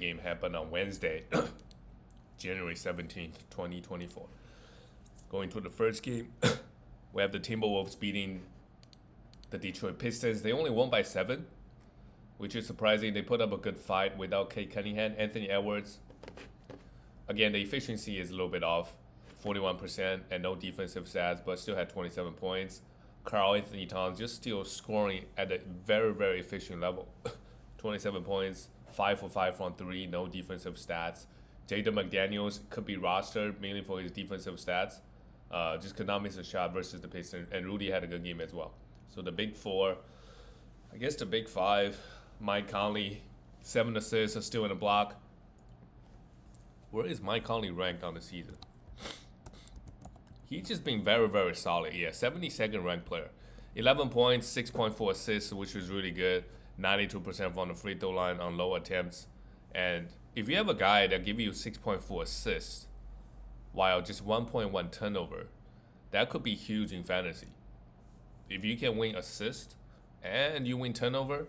game happened on Wednesday, January 17th, 2024. Going to the first game, we have the Timberwolves beating the Detroit Pistons. They only won by 7, which is surprising. They put up a good fight without Kate Cunningham. Anthony Edwards, again, the efficiency is a little bit off, 41% and no defensive stats, but still had 27 points. Karl Anthony Towns just still scoring at a very, very efficient level. 27 points, 5 for 5 from 3, no defensive stats. Jaden McDaniels could be rostered mainly for his defensive stats. Just could not miss a shot versus the Pistons. And Rudy had a good game as well. So the big four, I guess the big five, Mike Conley, 7 assists, are still in the block. Where is Mike Conley ranked on the season? He's just been very, very solid. Yeah, 72nd ranked player. 11 points, 6.4 assists, which was really good. 92% from the free throw line on low attempts. And if you have a guy that give you 6.4 assists while just 1.1 turnover, that could be huge in fantasy. If you can win assist and you win turnover,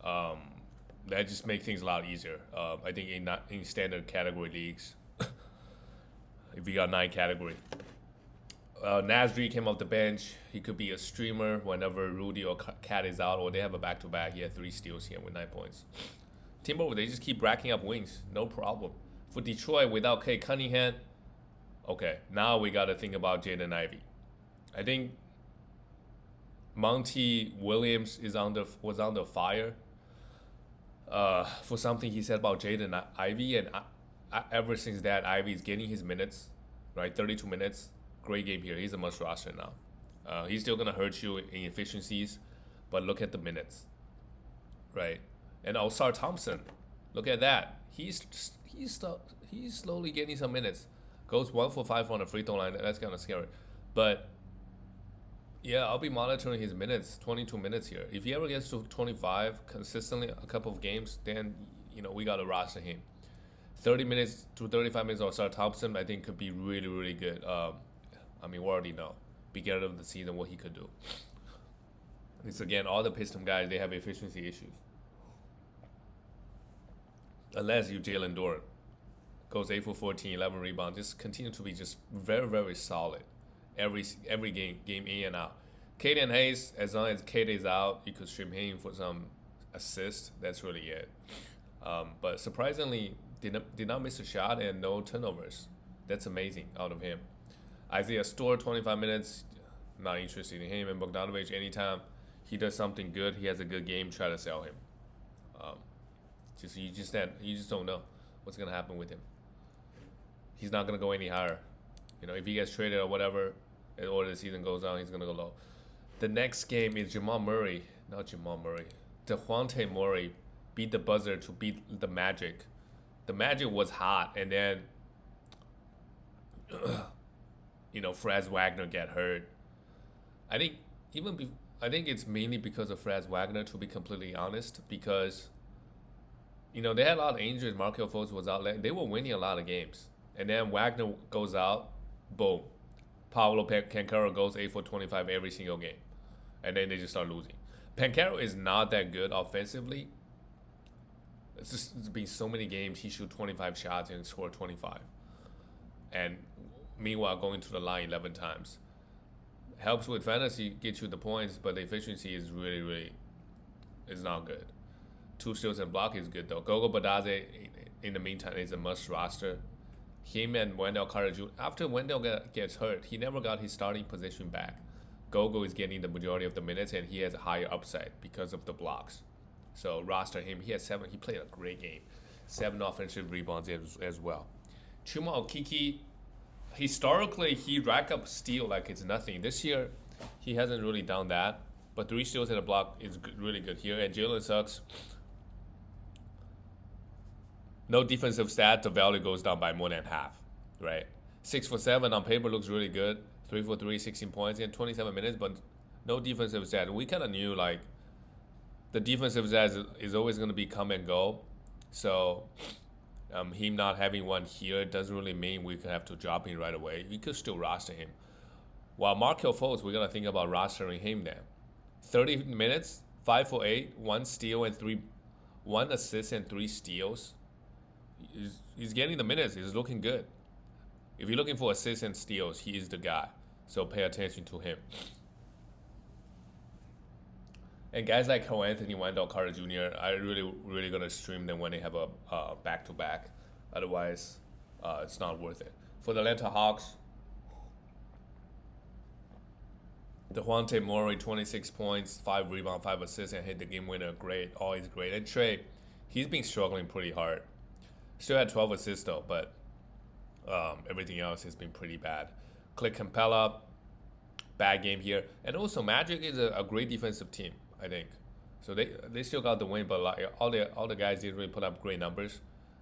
that just makes things a lot easier. I think in standard category leagues, if you got 9 category. Nasri came off the bench. He could be a streamer whenever Rudy or Cat is out, or they have a back-to-back. He had 3 steals here with 9 points. Timberwolves, they just keep racking up wins. No problem. For Detroit, without Kate Cunningham, okay, now we got to think about Jaden Ivey. I think Monty Williams was under fire for something he said about Jaden Ivey, and ever since that, Ivey is getting his minutes, right? 32 minutes. Great game here. He's a must roster now. He's still going to hurt you in efficiencies, but look at the minutes, right? And Osar Thompson, look at that. He's slowly getting some minutes. Goes 1 for 5 on the free throw line. That's kind of scary. But, yeah, I'll be monitoring his minutes, 22 minutes here. If he ever gets to 25 consistently a couple of games, then, we got to roster him. 30 minutes to 35 minutes of Osar Thompson, I think, could be really, really good. We already know, beginning of the season, what he could do. It's, again, all the Piston guys, they have efficiency issues. Unless you Jalen Dort goes 8 for 14, 11 rebounds, just continue to be just very, very solid every game in and out. Kaden Hayes, as long as Kate is out, you could stream him for some assists. That's really it. But surprisingly, did not miss a shot and no turnovers. That's amazing out of him. Isaiah Stewart, 25 minutes, not interested in him. And Bogdanovic, anytime he does something good, he has a good game, try to sell him. You just don't know what's gonna happen with him. He's not gonna go any higher. If he gets traded or whatever, or the season goes on, he's gonna go low. The next game is DeJounte Murray beat the buzzer to beat the Magic. The Magic was hot, and then Franz Wagner get hurt. I think it's mainly because of Franz Wagner, to be completely honest, because they had a lot of injuries. Markelle Fultz was out. They were winning a lot of games. And then Wagner goes out, boom. Paolo Banchero goes 8 for 25 every single game. And then they just start losing. Banchero is not that good offensively. It's been so many games he shoot 25 shots and score 25. And meanwhile, going to the line 11 times. Helps with fantasy, gets you the points, but the efficiency is really, really is not good. 2 steals and block is good, though. Gogo Badaze, in the meantime, is a must roster. Him and Wendell Carter Jr., after Wendell gets hurt, he never got his starting position back. Gogo is getting the majority of the minutes, and he has a higher upside because of the blocks. So roster him. He has 7. He played a great game. 7 offensive rebounds as well. Chuma Okeke, historically, he racked up steal like it's nothing. This year, he hasn't really done that. But 3 steals and a block is really good here. And Jalen Suggs, no defensive stat, the value goes down by more than half, right? 6 for 7 on paper looks really good. 3 for 3, 16 points in 27 minutes, but no defensive stat. We kind of knew, the defensive stat is always going to be come and go. So him not having one here doesn't really mean we could have to drop him right away. We could still roster him. While Markelle Fultz, we're going to think about rostering him then. 30 minutes, 5 for 8, 1 steal, and 3 1 assist and 3 steals. He's getting the minutes. He's looking good. If you're looking for assists and steals, he is the guy. So pay attention to him. And guys like Cole Anthony, Wendell Carter Jr., I really gonna stream them when they have a back to back. Otherwise, it's not worth it. For the Atlanta Hawks, DeJounte Murray, 26 points, 5 rebounds, 5 assists, and hit the game winner. Great, always great. And Trey, he's been struggling pretty hard. Still had 12 assists though, but everything else has been pretty bad. Click Capella, bad game here. And also Magic is a great defensive team, I think. So they still got the win, but like all the guys didn't really put up great numbers.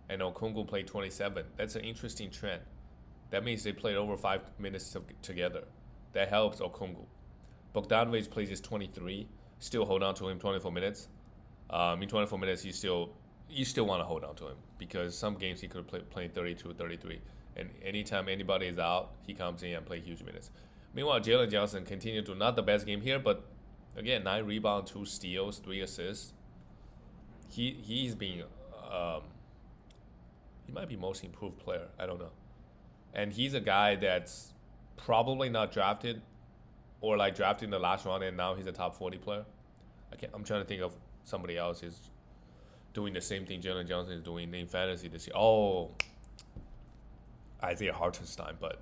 And Okongwu played 27. That's an interesting trend. That means they played over 5 minutes together. That helps Okongwu. Bogdanovic plays his 23. Still hold on to him 24 minutes. In 24 minutes, you still want to hold on to him because some games he could have played 32, 33. And anytime anybody is out, he comes in and plays huge minutes. Meanwhile, Jalen Johnson continued to not the best game here, but again, 9 rebounds, 2 steals, 3 assists. He's been he might be most improved player. I don't know. And he's a guy that's probably not drafted or like drafted in the last round and now he's a top 40 player. I'm trying to think of somebody else is doing the same thing Jalen Johnson is doing in fantasy this year. Oh, Isaiah Hartenstein, but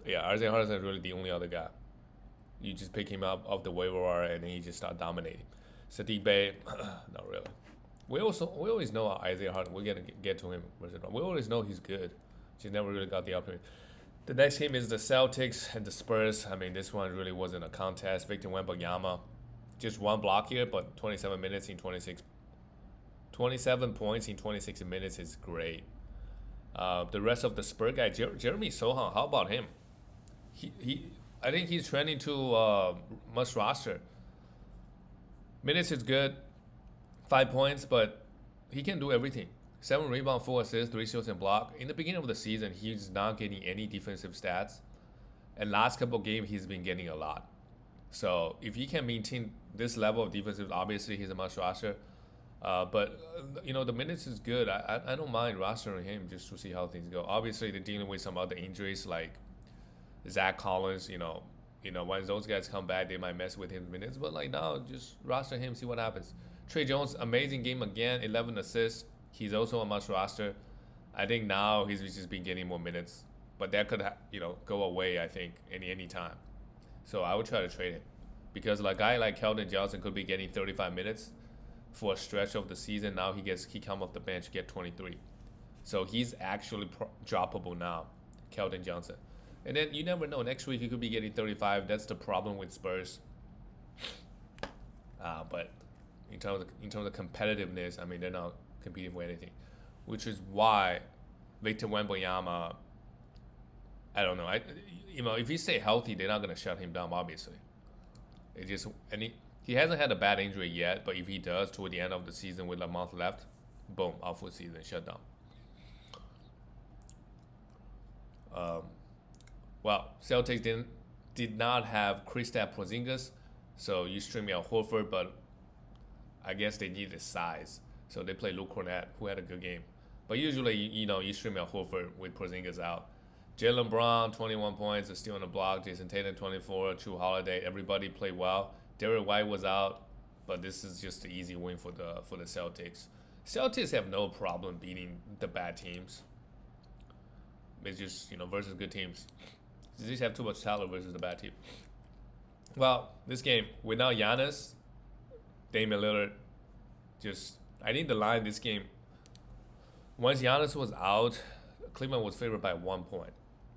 yeah, Isaiah Hartenstein is really the only other guy. You just pick him up off the waiver wire and then he just start dominating. Sadiq Bey, not really. We always know Isaiah Harden. We're gonna get to him. We always know he's good. Just never really got the opportunity. The next game is the Celtics and the Spurs. I mean, this one really wasn't a contest. Victor Wembanyama, just one block here, but 27 minutes in 27 points in 26 minutes is great. The rest of the Spurs guy, Jeremy Sohan, how about him? I think he's trending to must roster. Minutes is good. 5 points, but he can do everything. 7 rebounds, 4 assists, 3 steals and block. In the beginning of the season, he's not getting any defensive stats. And last couple of games, he's been getting a lot. So if he can maintain this level of defensive, obviously he's a must roster. But the minutes is good. I don't mind rostering him just to see how things go. Obviously, they're dealing with some other injuries like Zach Collins. Once those guys come back, they might mess with his minutes. But like now, just roster him, see what happens. Trey Jones, amazing game again, 11 assists. He's also a must roster. I think now he's just been getting more minutes, but that could go away. I think any time. So I would try to trade him because a guy like Keldon Johnson could be getting 35 minutes for a stretch of the season. Now he come off the bench, get 23. So he's actually droppable now, Keldon Johnson. And then you never know. Next week he could be getting 35. That's the problem with Spurs. But in terms of competitiveness, I mean they're not competing for anything, which is why Victor Wembanyama. I don't know. If he stay healthy, they're not gonna shut him down. Obviously, he hasn't had a bad injury yet. But if he does toward the end of the season with a month left, boom, out for season, shut down. Celtics did not have Kristaps Porzingis, so you stream out Horford, but I guess they needed size, so they played Luke Cornett, who had a good game. But usually, you stream out Horford with Porzingis out. Jaylen Brown, 21 points, is still on the block. Jason Tatum, 24. True Holiday, everybody played well. Derrick White was out, but this is just an easy win for the Celtics. Celtics have no problem beating the bad teams. It's just versus good teams. They just have too much talent versus the bad team. Well, this game without Giannis, Damian Lillard, I think the line this game. Once Giannis was out, Cleveland was favored by 1 point,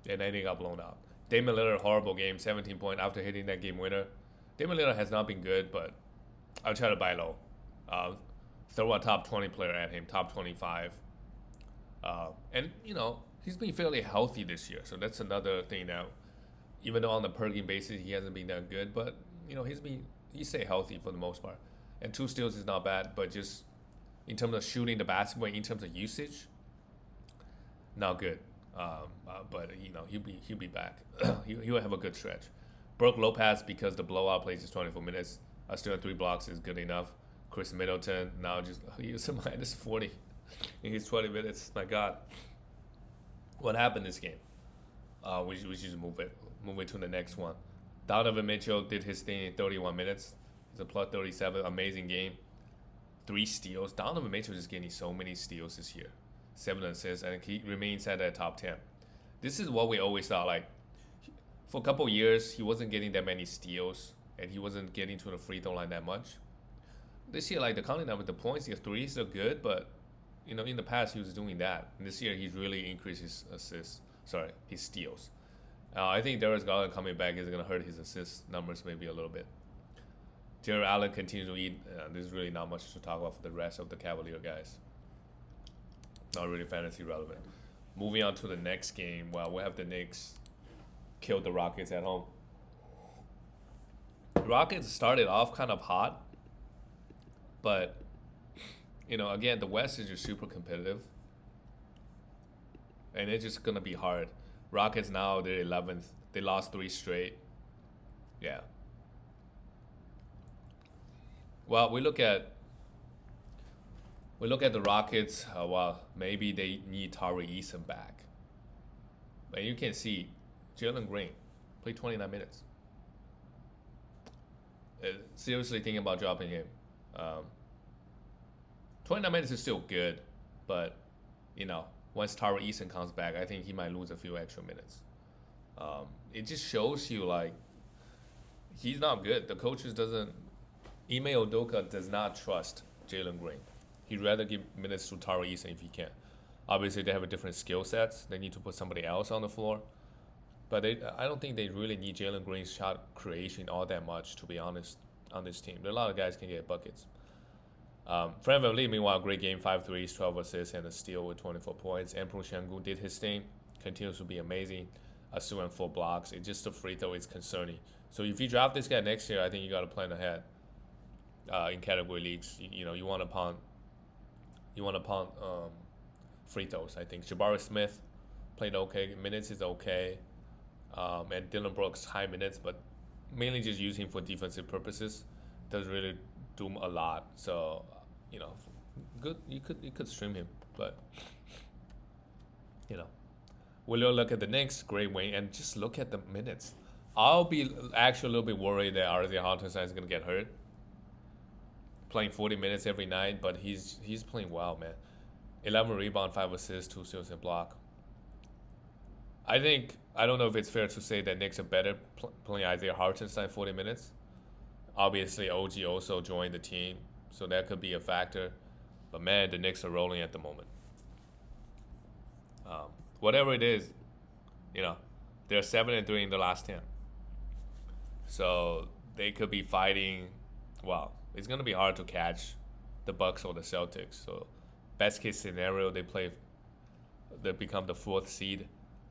and then they got blown out. Damian Lillard, horrible game, 17 points after hitting that game winner. Damian Lillard has not been good, but I'll try to buy low. Throw a top 20 player at him, top 25. And he's been fairly healthy this year, so that's another thing that, even though on the per game basis he hasn't been that good, but he stayed healthy for the most part. And 2 steals is not bad, but just in terms of shooting the basketball, in terms of usage, not good. But he'll be back. He'll have a good stretch. Brook Lopez, because the blowout plays is 24 minutes. Still at 3 blocks is good enough. Chris Middleton now just he was a minus 40 in his 20 minutes. My God, what happened this game? We should move it to the next one. Donovan Mitchell did his thing in 31 minutes. It's a plus 37, amazing game. 3 steals. Donovan Mitchell is getting so many steals this year. 7 assists, and he remains at the top 10. This is what we always thought. Like for a couple years, he wasn't getting that many steals, and he wasn't getting to the free throw line that much. This year, like the counting number, the points, the threes are good, but in the past he was doing that. And this year, he's really increased his assists. Sorry, his steals. I think Darius Garland coming back is going to hurt his assist numbers maybe a little bit. Jared Allen continues to eat. There's really not much to talk about for the rest of the Cavalier guys. Not really fantasy relevant. Moving on to the next game. Well, we have the Knicks kill the Rockets at home. The Rockets started off kind of hot, but again, the West is just super competitive, and it's just gonna be hard. Rockets now they're 11th. They lost 3 straight. Yeah. Well, we look at the Rockets. Well, maybe they need Tari Eason back, and you can see Jalen Green played 29 minutes. Seriously thinking about dropping him. 29 minutes is still good, but once Tari Eason comes back, I think he might lose a few extra minutes. It just shows you like he's not good. The coaches doesn't. Ime Udoka does not trust Jalen Green. He'd rather give minutes to Tari Eason if he can. Obviously, they have a different skill sets. They need to put somebody else on the floor. But I don't think they really need Jalen Green's shot creation all that much, to be honest, on this team. There are a lot of guys can get buckets. Fred VanVleet, meanwhile, great game, 5 threes, 12 assists, and a steal with 24 points. Emperor Shangu did his thing, continues to be amazing. Asu and 4 blocks. It's just the free throw is concerning. So if you draft this guy next year, I think you got to plan ahead. In category leagues, you want to pound free throws. I think Jabari Smith played okay. Minutes is okay. And Dylan Brooks high minutes, but mainly just use him for defensive purposes. Doesn't really do a lot. So, good. You could stream him, but we'll look at the Knicks. Great win, and just look at the minutes. I'll be actually a little bit worried that RJ Hartenstein is gonna get hurt. Playing 40 minutes every night, but he's playing well, man. 11 rebound, 5 assists, 2 steals and block. I don't know if it's fair to say that Knicks are better playing Isaiah Hartenstein 40 minutes. Obviously, OG also joined the team, so that could be a factor. But man, the Knicks are rolling at the moment. Whatever it is, they're 7-3 in the last 10. So they could be fighting. Well, it's gonna be hard to catch the Bucks or the Celtics. So best case scenario, they become the 4th seed.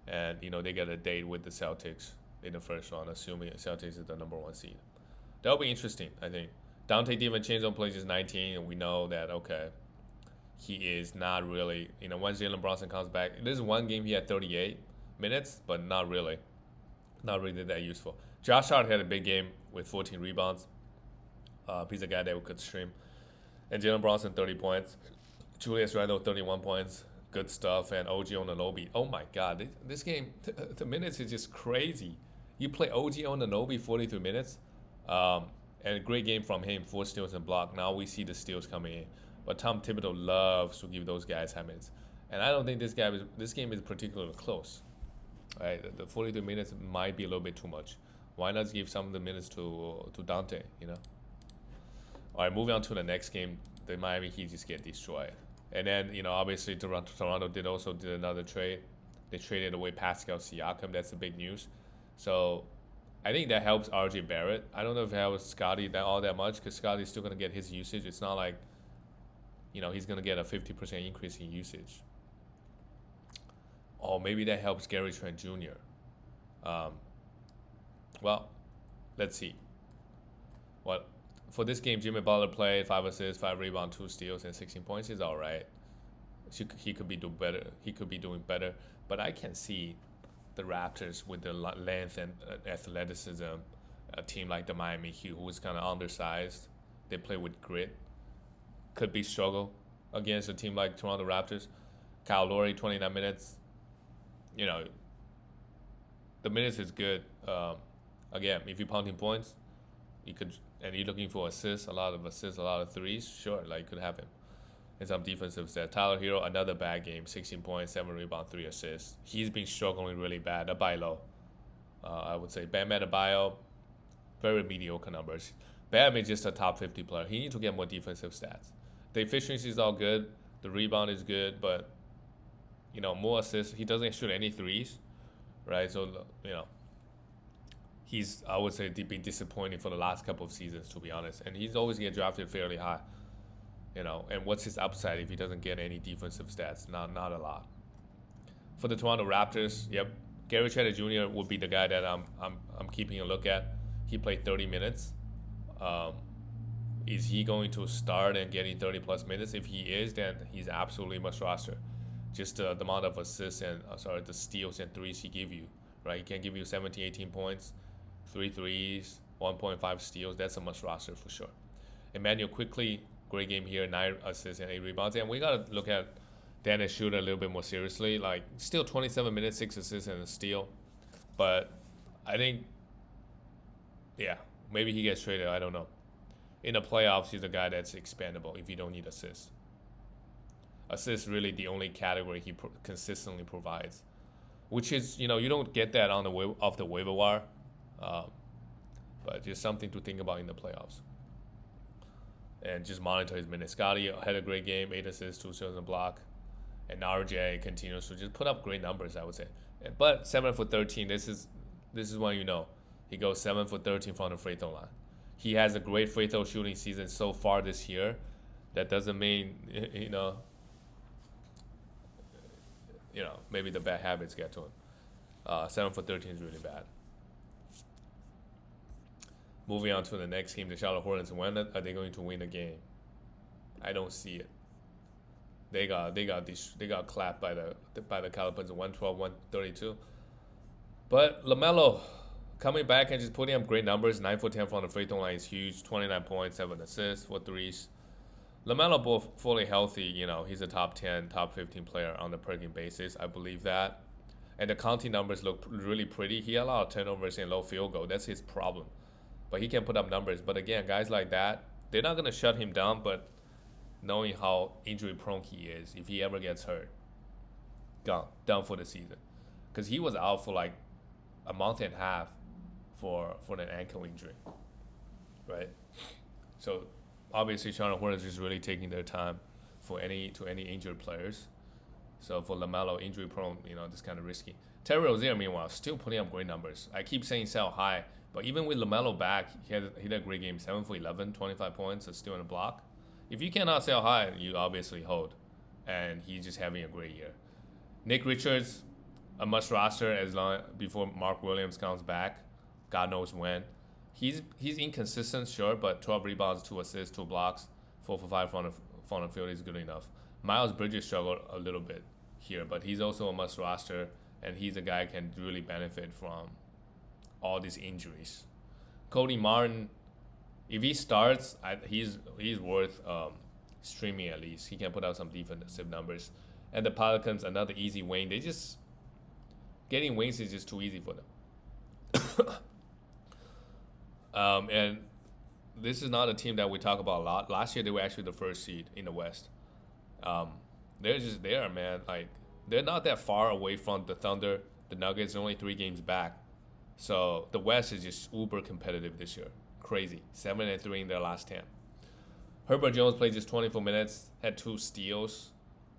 And they get a date with the Celtics in the first round, assuming Celtics is the number 1 seed. That'll be interesting, I think. Dante DiVincenzo plays just 19, and we know that he is not really. Once Jalen Brunson comes back, there's one game he had 38 minutes, but not really that useful. Josh Hart had a big game with 14 rebounds. He's a guy that we could stream, and Jalen Brunson 30 points. Julius Randle 31 points. Good stuff, and OG Anunoby. Oh my God, this game, the minutes is just crazy. You play OG Anunoby 43 minutes, and a great game from him, 4 steals and block. Now we see the steals coming in, but Tom Thibodeau loves to give those guys high minutes, and I don't think this game is particularly close. Right, the 43 minutes might be a little bit too much. Why not give some of the minutes to Dante? All right, moving on to the next game. The Miami Heat just get destroyed. And then, obviously Toronto did another trade. They traded away Pascal Siakam. That's the big news. So I think that helps RJ Barrett. I don't know if it helps Scotty all that much, because Scotty's still going to get his usage. It's not like, he's going to get a 50% increase in usage. Or maybe that helps Gary Trent Jr. Well, let's see. For this game, Jimmy Butler played 5 assists, 5 rebounds, 2 steals, and 16 points. He's all right. He could be doing better. He could be doing better. But I can see the Raptors with the length and athleticism, a team like the Miami Heat, who is kind of undersized. They play with grit. could be struggle against a team like Toronto Raptors. Kyle Lowry, 29 minutes. You know, the minutes is good. Again, if you're pounding points, you could, and you're looking for assists, a lot of assists, a lot of threes, sure, like you could have him. And some defensive stats. Tyler Hero, another bad game, 16 points, 7 rebounds, 3 assists. He's been struggling really bad. Adebayo, I would say. Bam Adebayo, very mediocre numbers. Bam is just a top 50 player. He needs to get more defensive stats. The efficiency is all good. The rebound is good, but, you know, more assists. He doesn't shoot any threes, right? So, you know, he's, I would say, been disappointing for the last couple of seasons, to be honest. And he's always get drafted fairly high. You know, and what's his upside if he doesn't get any defensive stats? Not a lot. For the Toronto Raptors, yep, Gary Trent Jr. would be the guy that I'm keeping a look at. He played 30 minutes. Is he going to start and getting 30 plus minutes? If he is, then he's absolutely must roster. Just the amount of assists and the steals and threes he give you, right? He can give you 17, 18 points, 3 threes, 1.5 steals. That's a must roster for sure. Emmanuel quickly. Great game here, 9 assists and 8 rebounds. And we got to look at Dennis Schroeder a little bit more seriously. Like, still 27 minutes, 6 assists and a steal. But I think, yeah, maybe he gets traded. I don't know. In the playoffs, he's a guy that's expandable if you don't need assists. Assists really the only category he consistently provides, which is, you know, you don't get that on the off the waiver wire. But just something to think about in the playoffs. And just monitor his minutes. Scotty had a great game, 8 assists, 2 steals and block. And RJ continues to just put up great numbers, I would say. But 7 for 13, this is when you know. He goes 7 for 13 from the free throw line. He has a great free throw shooting season so far this year. That doesn't mean, you know, maybe the bad habits get to him. 7 for 13 is really bad. Moving on to the next game, the Charlotte Hornets. When are they going to win the game? I don't see it. They got clapped by the Pelicans 112-132. But LaMelo coming back and just putting up great numbers. 9 for 10 from the free throw line is huge. 29 points, 7 assists, 4 threes. LaMelo both fully healthy. You know, he's a top 10, top 15 player on a per game basis. I believe that. And the counting numbers look really pretty. He had a lot of turnovers and low field goal. That's his problem. But he can put up numbers. But again, guys like that, they're not going to shut him down. But knowing how injury prone he is, if he ever gets hurt, gone, done for the season. Because he was out for like a month and a half for an ankle injury, right? So obviously, Charlotte Hornets is really taking their time for any injured players. So for LaMelo, injury prone, this kind of risky. Terry Rozier, meanwhile, still putting up great numbers. I keep saying sell high. But even with LaMelo back, he had a great game, 7 for 11, 25 points, so still in a block. If you cannot sell high, you obviously hold. And he's just having a great year. Nick Richards, a must roster before Mark Williams comes back. God knows when. He's inconsistent, sure, but 12 rebounds, 2 assists, 2 blocks, 4 for 5 from the field is good enough. Miles Bridges struggled a little bit here, but he's also a must roster, and he's a guy who can really benefit from all these injuries. Cody Martin, if he starts, he's worth streaming at least. He can put out some defensive numbers. And the Pelicans, another easy win. They just getting wins is just too easy for them. And this is not a team that we talk about a lot. Last year they were actually the first seed in the West. They're just there, man. Like, they're not that far away from the Thunder. The Nuggets are only 3 games back. So the West is just uber competitive this year. Crazy. 7-3 in their last 10. Herbert Jones played just 24 minutes, had 2 steals,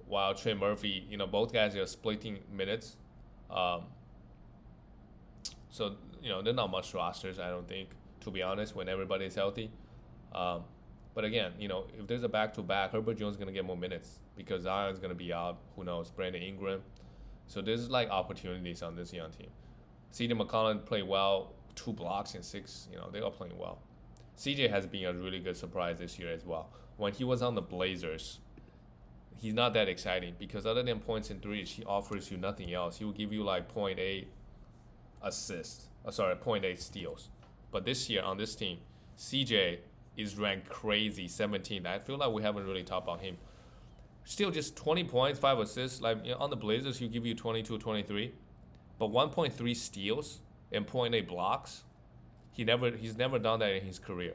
while Trey Murphy, both guys are splitting minutes. So, they're not much rosters, I don't think, to be honest, when everybody's healthy. But again, if there's a back-to-back, Herbert Jones is going to get more minutes because Zion's going to be out. Who knows? Brandon Ingram. So there's like opportunities on this young team. CJ McCollum played well, 2 blocks and 6. They are playing well. CJ has been a really good surprise this year as well. When he was on the Blazers, he's not that exciting because other than points and threes, he offers you nothing else. He will give you like 0.8 assists. 0.8 steals. But this year on this team, CJ is ranked crazy 17th. I feel like we haven't really talked about him. Still just 20 points, 5 assists. Like on the Blazers, he'll give you 22, 23. But 1.3 steals and point 0.8 blocks. He's never done that in his career.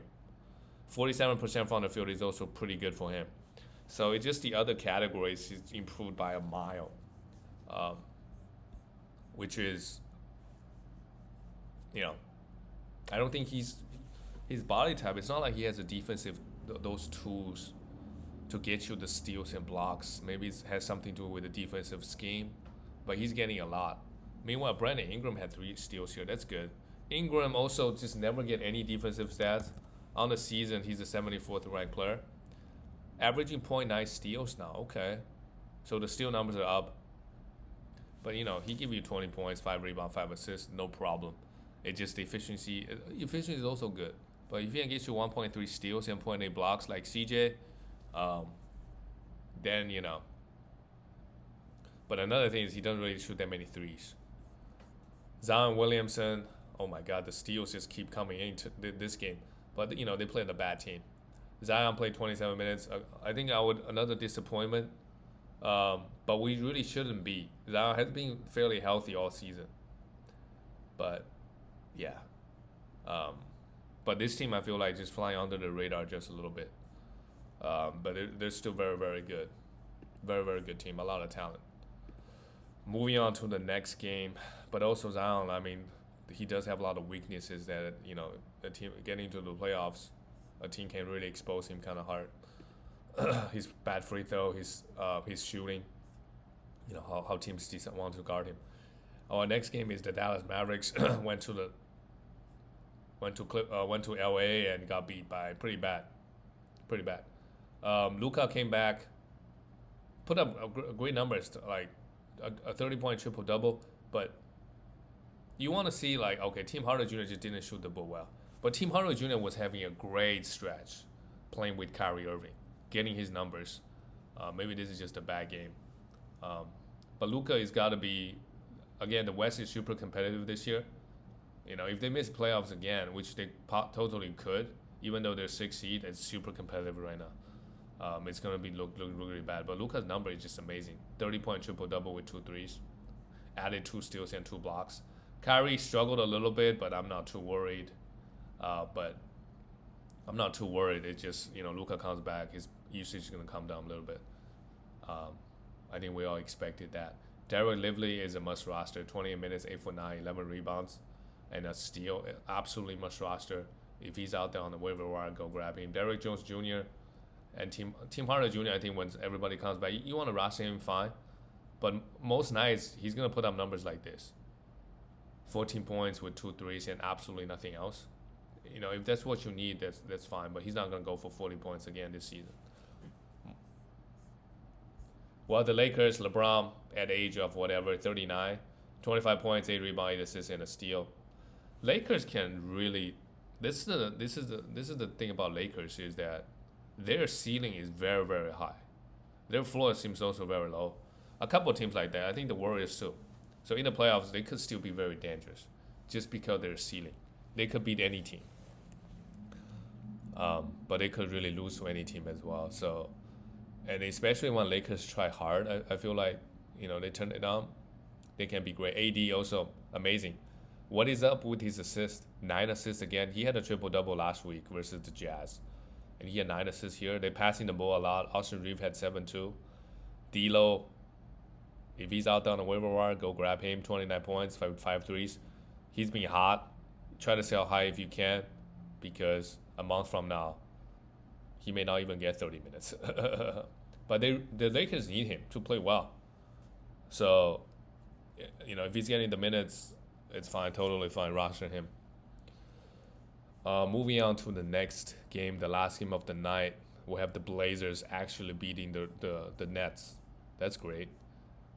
47% from the field is also pretty good for him. So it's just the other categories he's improved by a mile, um, which is, you know, I don't think his body type. It's not like he has a defensive those tools to get you the steals and blocks. Maybe it has something to do with the defensive scheme, but he's getting a lot. Meanwhile, Brandon Ingram had 3 steals here. That's good. Ingram also just never get any defensive stats. On the season, he's the 74th ranked player. Averaging point 0.9 steals now. Okay. So the steal numbers are up. But, he give you 20 points, 5 rebounds, 5 assists, no problem. It's just the efficiency. Efficiency is also good. But if he can get you 1.3 steals and 0.8 blocks like CJ, then, But another thing is he doesn't really shoot that many threes. Zion Williamson, oh my God, the steals just keep coming into this game. But, they played a bad team. Zion played 27 minutes. I think another disappointment. But we really shouldn't be. Zion has been fairly healthy all season. But, yeah. But this team, I feel like, just flying under the radar just a little bit. But they're still very, very good. Very, very good team. A lot of talent. Moving on to the next game. But also Zion, he does have a lot of weaknesses that, a team getting to the playoffs, a team can really expose him kind of hard. His bad free throw, his shooting, how teams want to guard him. Our next game is the Dallas Mavericks went to LA and got beat by pretty bad. Luka came back, put up great numbers, like a 30-point triple double, but you want to see Tim Hardaway Jr. just didn't shoot the ball well, but Tim Hardaway Jr. was having a great stretch, playing with Kyrie Irving, getting his numbers. Maybe this is just a bad game, but Luka is got to be. Again, the West is super competitive this year. If they miss playoffs again, which they totally could, even though they're 6th seed, it's super competitive right now. It's gonna be look really bad. But Luka's number is just amazing. 30-point triple double with 2 threes, added 2 steals and 2 blocks. Kyrie struggled a little bit, but I'm not too worried. It's just Luka comes back, his usage is gonna come down a little bit. I think we all expected that. Derek Lively is a must roster. 28 minutes, 8 for 9, 11 rebounds, and a steal. Absolutely must roster. If he's out there on the waiver wire, go grab him. Derrick Jones Jr. and Tim Hardaway Jr. I think once everybody comes back, you want to roster him, fine. But most nights he's gonna put up numbers like this: 14 points with 2 threes and absolutely nothing else. If that's what you need, that's fine. But he's not gonna go for 40 points again this season. Well, the Lakers, LeBron at age of 39, 25 points, 8 rebounds, 8 assists, and a steal. Lakers can really. This is the thing about Lakers is that their ceiling is very, very high. Their floor seems also very low. A couple of teams like that. I think the Warriors too. So in the playoffs, they could still be very dangerous, just because their ceiling. They could beat any team. But they could really lose to any team as well. So. And especially when Lakers try hard, I feel like, they turn it on. They can be great. AD also amazing. What is up with his assists? 9 assists again. He had a triple-double last week versus the Jazz. And he had 9 assists here. They're passing the ball a lot. Austin Reeves had 7 too. D'Lo, if he's out there on the waiver wire, go grab him. 29 points, 5 threes. He's been hot. Try to sell high if you can, because a month from now, he may not even get 30 minutes. But the Lakers need him to play well. So, if he's getting the minutes, it's fine, totally fine, roster him. Moving on to the next game, the last game of the night, we have the Blazers actually beating the Nets. That's great.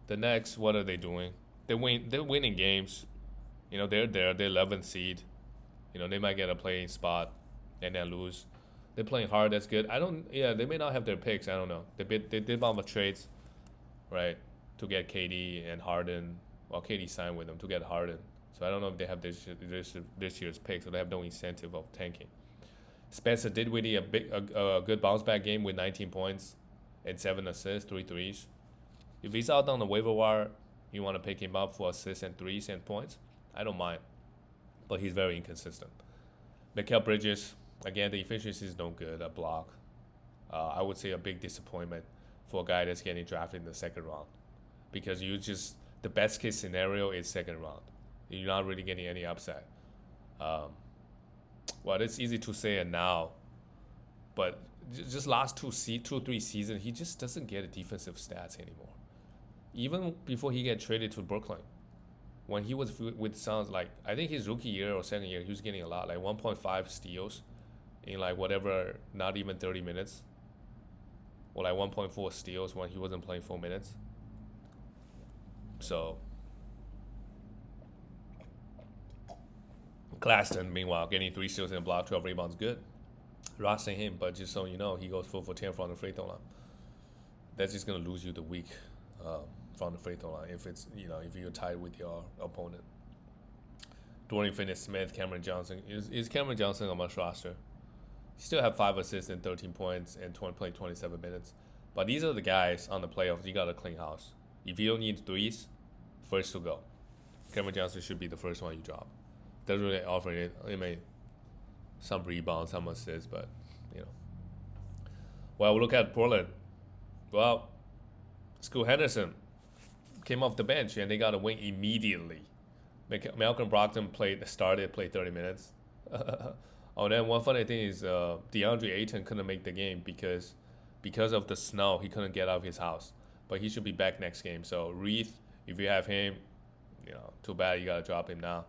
The Nets, what are they doing? They're winning games. They're there. They're 11th seed. They might get a playing spot and then lose. They're playing hard. That's good. They may not have their picks. I don't know. They did a bunch of trades, right, to get KD and Harden. Well, KD signed with them to get Harden. So I don't know if they have this year's pick. So they have no incentive of tanking. Spencer Dinwiddie a good bounce back game with 19 points and 7 assists, 3 threes. If he's out on the waiver wire, you want to pick him up for assists and threes and points. I don't mind, but he's very inconsistent. Mikal Bridges, again, the efficiency is no good. A block. I would say a big disappointment for a guy that's getting drafted in the second round, because the best case scenario is second round. You're not really getting any upside. Well, it's easy to say it now, but just last 3 seasons, he just doesn't get a defensive stats anymore. Even before he get traded to Brooklyn, when he was with Suns, like I think his rookie year or second year, he was getting a lot, like 1.5 steals in like whatever, not even 30 minutes, or like 1.4 steals when he wasn't playing 4 minutes. So Claxton, meanwhile, getting 3 steals and a block, 12 rebounds, good. Rossing him, but just so you know, he goes 4 for 10 from the free throw line. That's just gonna lose you the week from the free throw line if if you're tied with your opponent. Dorian Finney-Smith, Cameron Johnson. Is Cameron Johnson on my roster? He still have 5 assists and 13 points and played 27 minutes. But these are the guys on the playoffs. You got to clean house. If you don't need threes, first to go. Cameron Johnson should be the first one you drop. Doesn't really offer it. He made some rebounds, some assists, but Well, we look at Portland. Well, Scoot Henderson came off the bench and they got a win immediately. Malcolm Brogdon played 30 minutes. Oh, then one funny thing is DeAndre Ayton couldn't make the game because of the snow. He couldn't get out of his house, but he should be back next game. So Reith, if you have him, too bad you gotta drop him now.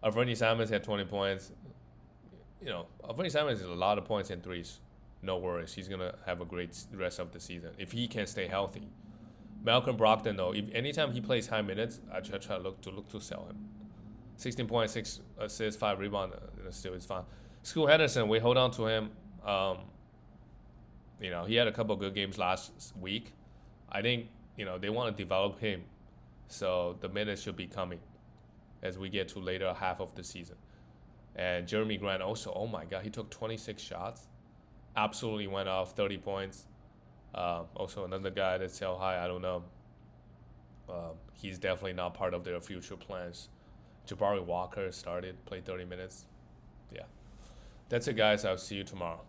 Anthony Simons had 20 points. Anthony Simons is a lot of points and threes. No worries, he's gonna have a great rest of the season if he can stay healthy. Malcolm Brogdon, though, if anytime he plays high minutes, I try to look to sell him. 16.6 assists, 5 rebounds, still is fine. Scoot Henderson, we hold on to him. He had a couple of good games last week. I think they want to develop him, so the minutes should be coming as we get to later half of the season. And Jeremy Grant also, oh my God, he took 26 shots, absolutely went off, 30 points. Also another guy that's sell high, I don't know. He's definitely not part of their future plans. Jabari Walker played 30 minutes. Yeah. That's it, guys. I'll see you tomorrow.